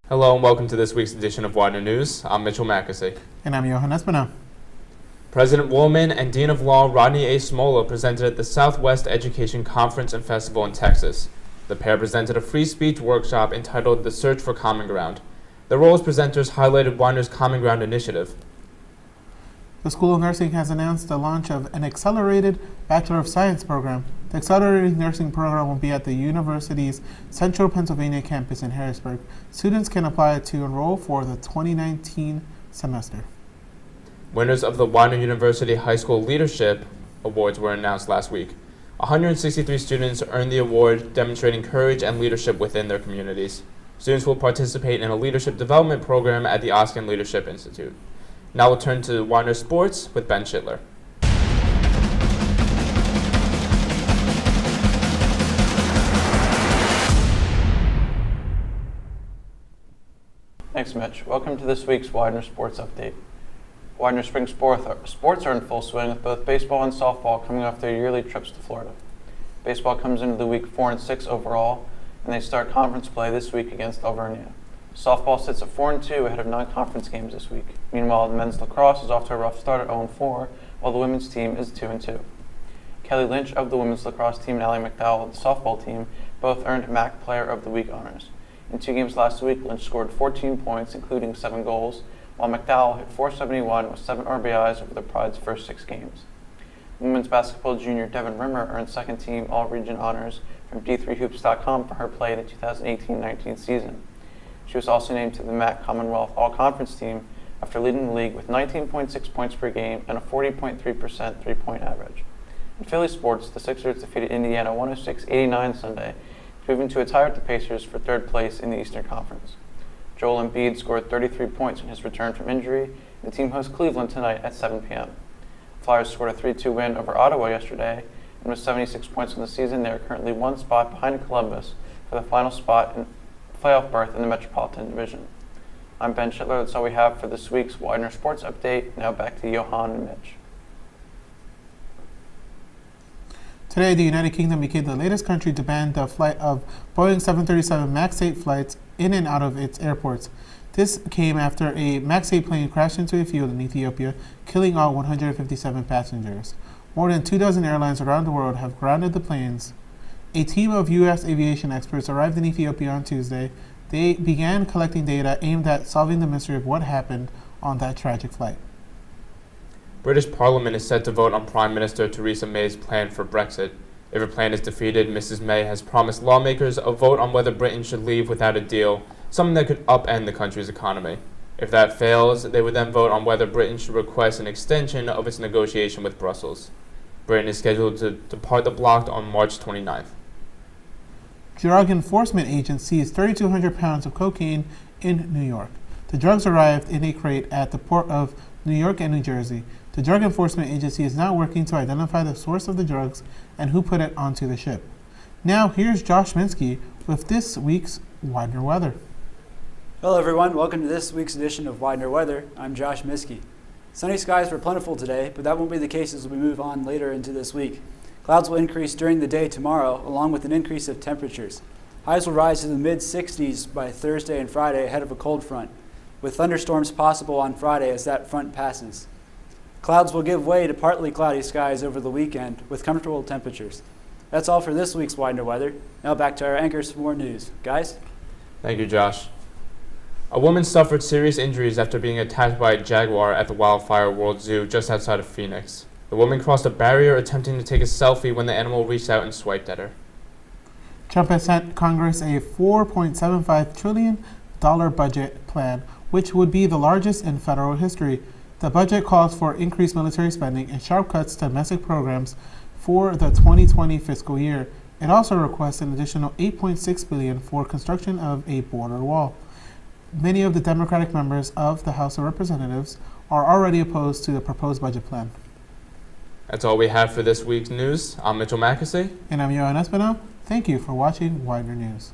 Hello and welcome to this week's edition of Widener News. I'm Mitchell Mackesy. And I'm Johan Espino. President Woolman and Dean of Law Rodney A. Smola presented at the Southwest Education Conference and Festival in Texas. The pair presented a free speech workshop entitled The Search for Common Ground. Their role as presenters highlighted Widener's Common Ground initiative. The School of Nursing has announced the launch of an accelerated Bachelor of Science program. The accelerated nursing program will be at the university's Central Pennsylvania campus in Harrisburg. Students can apply to enroll for the 2019 semester. Winners of the Widener University High School Leadership Awards were announced last week. 163 students earned the award, demonstrating courage and leadership within their communities. Students will participate in a leadership development program at the Oskin Leadership Institute. Now we'll turn to Widener Sports with Ben Schittler. Thanks, Mitch. Welcome to this week's Widener Sports Update. Widener Spring sports are in full swing with both baseball and softball coming off their yearly trips to Florida. Baseball comes into the week 4-6 overall, and they start conference play this week against Alvernia. Softball sits at 4-2 ahead of non-conference games this week. Meanwhile, the men's lacrosse is off to a rough start at 0-4, while the women's team is 2-2. Kelly Lynch of the women's lacrosse team and Allie McDowell of the softball team both earned MAC Player of the Week honors. In 2 games last week, Lynch scored 14 points, including 7 goals, while McDowell hit .471 with 7 RBIs over the Pride's first 6 games. Women's basketball junior Devin Rimmer earned second-team All-Region honors from D3Hoops.com for her play in the 2018-19 season. She was also named to the MAC Commonwealth All-Conference team after leading the league with 19.6 points per game and a 40.3% three-point average. In Philly sports, the Sixers defeated Indiana 106-89 Sunday, moving to a tie with the Pacers for 3rd place in the Eastern Conference. Joel Embiid scored 33 points in his return from injury, and the team hosts Cleveland tonight at 7 p.m. Flyers scored a 3-2 win over Ottawa yesterday, and with 76 points in the season, they are currently 1 spot behind Columbus for the final spot in playoff berth in the Metropolitan Division. I'm Ben Schittler. That's all we have for this week's Widener Sports Update. Now back to Johan and Mitch. Today, the United Kingdom became the latest country to ban the flight of Boeing 737 MAX 8 flights in and out of its airports. This came after a MAX 8 plane crashed into a field in Ethiopia, killing all 157 passengers. More than 24 airlines around the world have grounded the planes. A team of U.S. aviation experts arrived in Ethiopia on Tuesday. They began collecting data aimed at solving the mystery of what happened on that tragic flight. British Parliament is set to vote on Prime Minister Theresa May's plan for Brexit. If her plan is defeated, Mrs. May has promised lawmakers a vote on whether Britain should leave without a deal, something that could upend the country's economy. If that fails, they would then vote on whether Britain should request an extension of its negotiation with Brussels. Britain is scheduled to depart the bloc on March 29th. Drug enforcement agents seized 3,200 pounds of cocaine in New York. The drugs arrived in a crate at the port of New York and New Jersey. The Drug Enforcement Agency is now working to identify the source of the drugs and who put it onto the ship. Now, here's Josh Minsky with this week's Widener Weather. Hello everyone, welcome to this week's edition of Widener Weather. I'm Josh Minsky. Sunny skies were plentiful today, but that won't be the case as we move on later into this week. Clouds will increase during the day tomorrow, along with an increase of temperatures. Highs will rise to the mid-60s by Thursday and Friday ahead of a cold front, with thunderstorms possible on Friday as that front passes. Clouds will give way to partly cloudy skies over the weekend with comfortable temperatures. That's all for this week's Widener Weather. Now back to our anchors for more news. Guys? Thank you, Josh. A woman suffered serious injuries after being attacked by a jaguar at the Wildfire World Zoo just outside of Phoenix. The woman crossed a barrier attempting to take a selfie when the animal reached out and swiped at her. Trump has sent Congress a $4.75 trillion budget plan, which would be the largest in federal history. The budget calls for increased military spending and sharp cuts to domestic programs for the 2020 fiscal year. It also requests an additional $8.6 billion for construction of a border wall. Many of the Democratic members of the House of Representatives are already opposed to the proposed budget plan. That's all we have for this week's news. I'm Mitchell Mackesy. And I'm Johan Espino. Thank you for watching Widener News.